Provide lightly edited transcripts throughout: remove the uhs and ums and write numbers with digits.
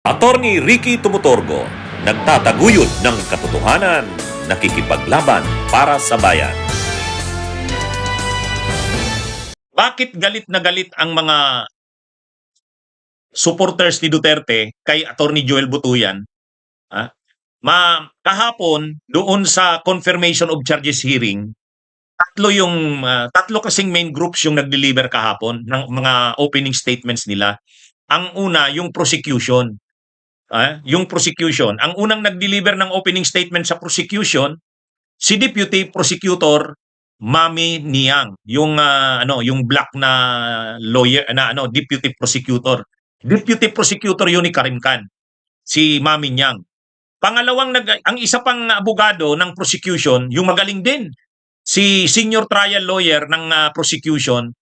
Attorney Ricky Tumutorgo, nagtataguyod ng katotohanan, nakikipaglaban para sa bayan. Bakit galit na galit ang mga supporters ni Duterte kay Attorney Joel Butuyan? Kahapon, doon sa confirmation of charges hearing, tatlo kasing main groups yung nag-deliver kahapon ng mga opening statements nila. Ang una, yung prosecution. Yung prosecution. Ang unang nag-deliver ng opening statement sa prosecution, si Deputy Prosecutor Mami Niang, yung black na lawyer Deputy Prosecutor. Deputy Prosecutor yun ni Karim Khan, si Mami Niang. Pangalawang ang isa pang abogado ng prosecution, yung magaling din, si senior trial lawyer ng prosecution,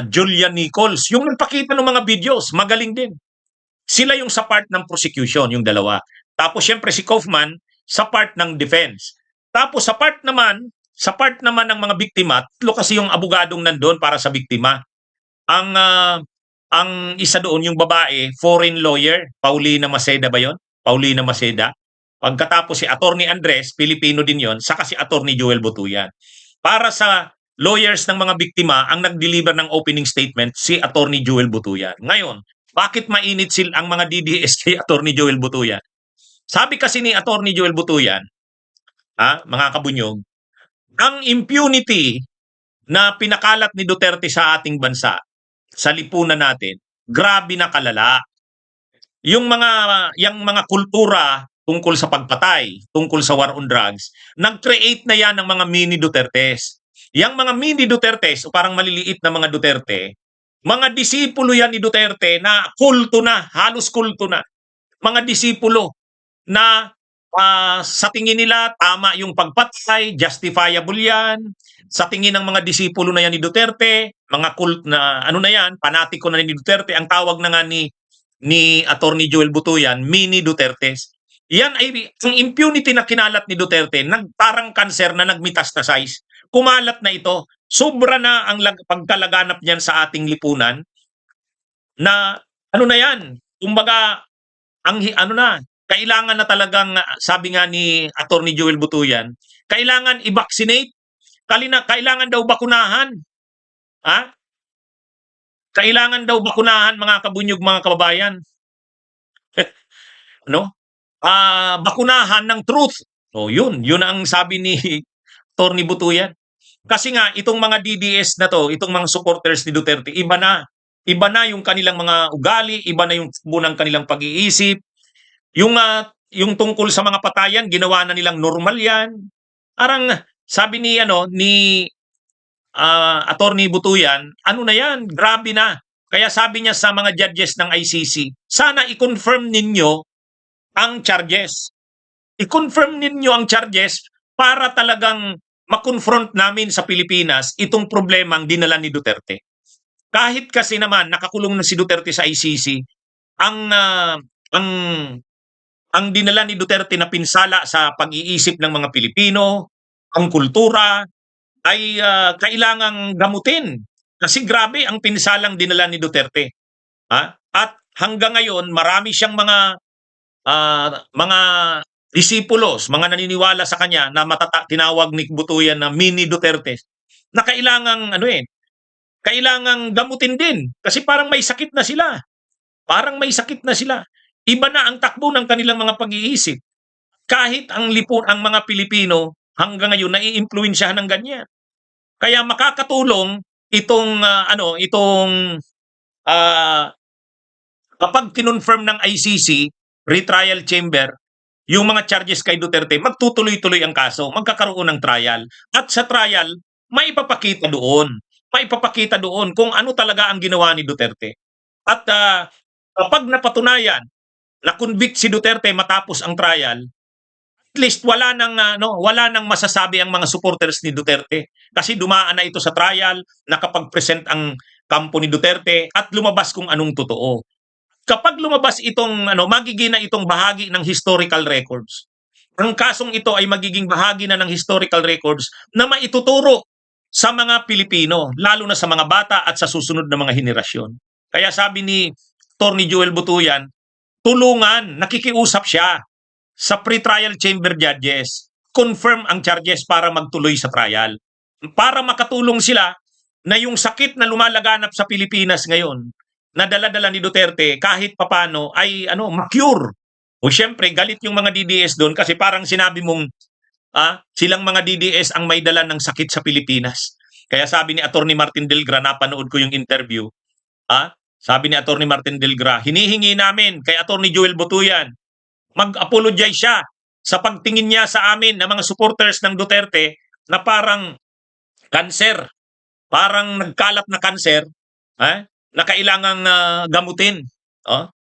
Julian Nichols, yung nagpakita ng mga videos, magaling din. Sila yung sa part ng prosecution, yung dalawa. Tapos syempre si Kaufman sa part ng defense. Tapos sa part naman ng mga biktima, tatlo kasi yung abogadong nandoon para sa biktima. Ang isa doon, yung babae, foreign lawyer, Paulina Maceda ba yon? Paulina Maceda. Pagkatapos si Attorney Andres, Pilipino din yon, saka si Attorney Joel Butuyan. Para sa lawyers ng mga biktima, ang nag-deliver ng opening statement, si Attorney Joel Butuyan. Ngayon, bakit mainit ang mga DDS kay Attorney Joel Butuyan? Sabi kasi ni Attorney Joel Butuyan, mga kabunyog, ang impunity na pinakalat ni Duterte sa ating bansa, sa lipunan natin, grabe na kalala. Yung mga kultura tungkol sa pagpatay, tungkol sa war on drugs, nag-create na yan ng mga mini Dutertes. Yang mga mini Dutertes, o parang maliliit na mga Duterte, mga disipulo yan ni Duterte na kulto na, halos kulto na. Mga disipulo na sa tingin nila tama yung pagpatay, justifiable yan. Sa tingin ng mga disipulo na yan ni Duterte, mga cult na na yan, panatiko na ni Duterte, ang tawag na nga ni Attorney Joel Butuyan, mini Dutertes. Yan ay ang impunity na kinalat ni Duterte, parang cancer na nagmetastasize. Kumalat na ito. Sobra na ang pagkalaganap niyan sa ating lipunan na na yan. Kumbaga, kailangan na talagang, sabi nga ni Attorney Joel Butuyan, kailangan i-vaccinate, kailangan daw bakunahan. Kailangan daw bakunahan, mga kabunyog, mga kababayan. Bakunahan ng truth. Yun ang sabi ni Attorney Butuyan. Kasi nga, itong mga DDS na to, itong mga supporters ni Duterte, iba na. Iba na yung kanilang mga ugali, iba na yung bunang kanilang pag-iisip. Yung tungkol sa mga patayan, ginawa na nilang normal yan. Parang sabi ni Attorney Butuyan, na yan, grabe na. Kaya sabi niya sa mga judges ng ICC, sana i-confirm ninyo ang charges. I-confirm ninyo ang charges para talagang makonfront namin sa Pilipinas itong problemang dinala ni Duterte. Kahit kasi naman nakakulong na si Duterte sa ICC, ang dinala ni Duterte na pinsala sa pag-iisip ng mga Pilipino, ang kultura, ay kailangang gamutin. Kasi grabe ang pinsalang dinala ni Duterte. At hanggang ngayon, marami siyang mga disipulos, mga naniniwala sa kanya na tinawag ni Butuyan na mini Duterte, na kailangang gamutin din kasi parang may sakit na sila. Iba na ang takbo ng kanilang mga pag-iisip. Kahit ang mga Pilipino hanggang ngayon naiimpluwensyahan ng ganyan. Kaya makakatulong kapag kinonfirm ng ICC retrial chamber yung mga charges kay Duterte, magtutuloy-tuloy ang kaso, magkakaroon ng trial. At sa trial, maipapakita doon kung ano talaga ang ginawa ni Duterte. At kapag napatunayan na convict si Duterte matapos ang trial, at least wala nang masasabi ang mga supporters ni Duterte kasi dumaan na ito sa trial, nakapag-present ang kampo ni Duterte at lumabas kung anong totoo. Kapag lumabas magiging na itong bahagi ng historical records. Ang kasong ito ay magiging bahagi na ng historical records na maituturo sa mga Pilipino, lalo na sa mga bata at sa susunod na mga henerasyon. Kaya sabi ni Attorney Joel Butuyan, tulungan, nakikiusap siya sa pre-trial chamber judges, confirm ang charges para magtuloy sa trial. Para makatulong sila na yung sakit na lumalaganap sa Pilipinas ngayon, na dala-dala ni Duterte, kahit papano ay ma-cure. O syempre, galit yung mga DDS doon kasi parang sinabi mong silang mga DDS ang may dala ng sakit sa Pilipinas. Kaya sabi ni Attorney Martin Delgra, napanood ko yung interview, sabi ni Attorney Martin Delgra, hinihingi namin kay Attorney Joel Butuyan, mag-apologize siya sa pagtingin niya sa amin na mga supporters ng Duterte na parang cancer, parang nagkalat na cancer, na kailangang gamutin.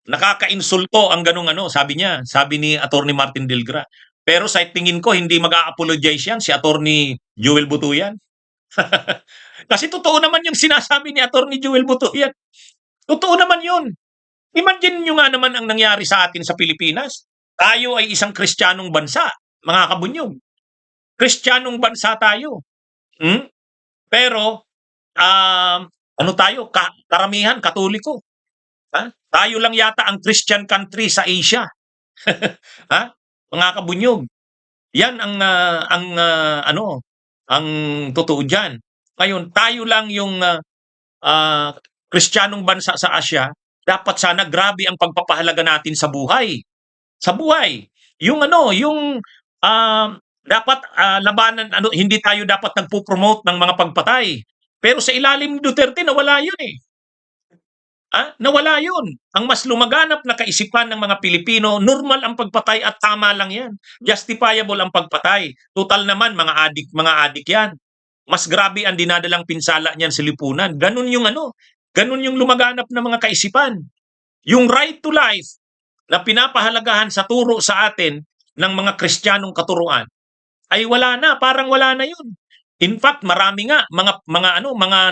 Nakaka-insulto ang ganung sabi niya, sabi ni Attorney Martin Delgra. Pero sa tingin ko, hindi mag-a-apologize yan si Attorney Joel Butuyan. Kasi totoo naman yung sinasabi ni Attorney Joel Butuyan. Totoo naman yun. Imagine nyo nga naman ang nangyari sa atin sa Pilipinas. Tayo ay isang Kristiyanong bansa, mga kabunyog. Kristiyanong bansa tayo. Pero, tayo? Karamihan, Katoliko. Tayo lang yata ang Christian country sa Asia. Mga kabunyog. Yan ang totoo diyan. Ngayon, tayo lang yung Kristiyanong bansa sa Asia. Dapat sana grabe ang pagpapahalaga natin sa buhay. Sa buhay. Yung dapat labanan, hindi tayo dapat nagpo-promote ng mga pagpatay. Pero sa ilalim ni Duterte, nawala yun eh. Nawala yun. Ang mas lumaganap na kaisipan ng mga Pilipino, normal ang pagpatay at tama lang yan. Justifiable ang pagpatay. Total naman, mga adik yan. Mas grabe ang dinadalang pinsala niyan sa lipunan. Ganun yung lumaganap na mga kaisipan. Yung right to life na pinapahalagahan sa turo sa atin ng mga Kristiyanong katuruan ay wala na, parang wala na yun. In fact, marami nga mga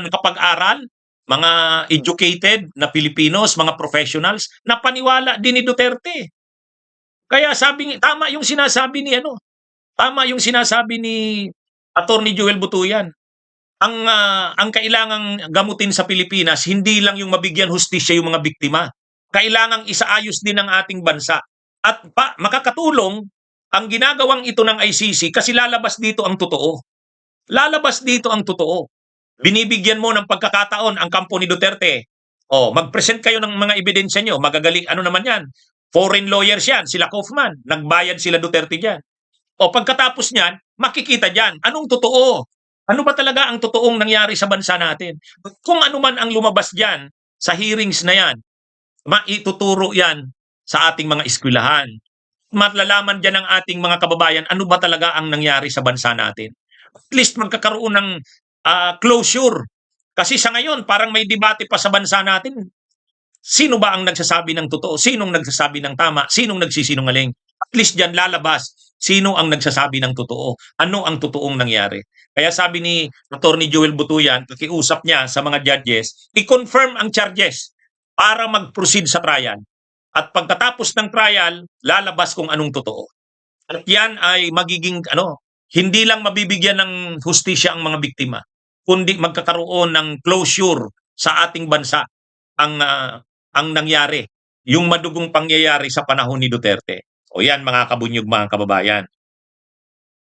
nakapag-aral, mga educated na Filipinos, mga professionals na paniwala din ni Duterte. Kaya tama yung sinasabi ni Attorney Joel Butuyan. Ang kailangang gamutin sa Pilipinas, hindi lang yung mabigyan hustisya yung mga biktima. Kailangang isaayos din ang ating bansa. At makakatulong ang ginagawang ito ng ICC kasi lalabas dito ang totoo. Lalabas dito ang totoo. Binibigyan mo ng pagkakataon ang kampo ni Duterte. Mag-present kayo ng mga ebidensya nyo. Magagaling, naman yan? Foreign lawyers yan, sila Kaufman. Nagbayad sila Duterte dyan. Pagkatapos niyan, makikita dyan. Anong totoo? Ano ba talaga ang totoong nangyari sa bansa natin? Kung ano man ang lumabas dyan sa hearings na yan, maituturo yan sa ating mga eskwelahan. Matlalaman dyan ng ating mga kababayan ano ba talaga ang nangyari sa bansa natin. At least magkakaroon ng closure. Kasi sa ngayon, parang may debate pa sa bansa natin. Sino ba ang nagsasabi ng totoo? Sinong nagsasabi ng tama? Sinong nagsisinungaling? At least dyan lalabas sino ang nagsasabi ng totoo. Ano ang totoong nangyari. Kaya sabi ni Attorney Joel Butuyan, pakiusap niya sa mga judges, i-confirm ang charges para mag-proceed sa trial. At pagkatapos ng trial, lalabas kung anong totoo. At yan ay magiging hindi lang mabibigyan ng hustisya ang mga biktima, kundi magkakaroon ng closure sa ating bansa ang nangyari, yung madugong pangyayari sa panahon ni Duterte. O yan mga kabunyog, mga kababayan.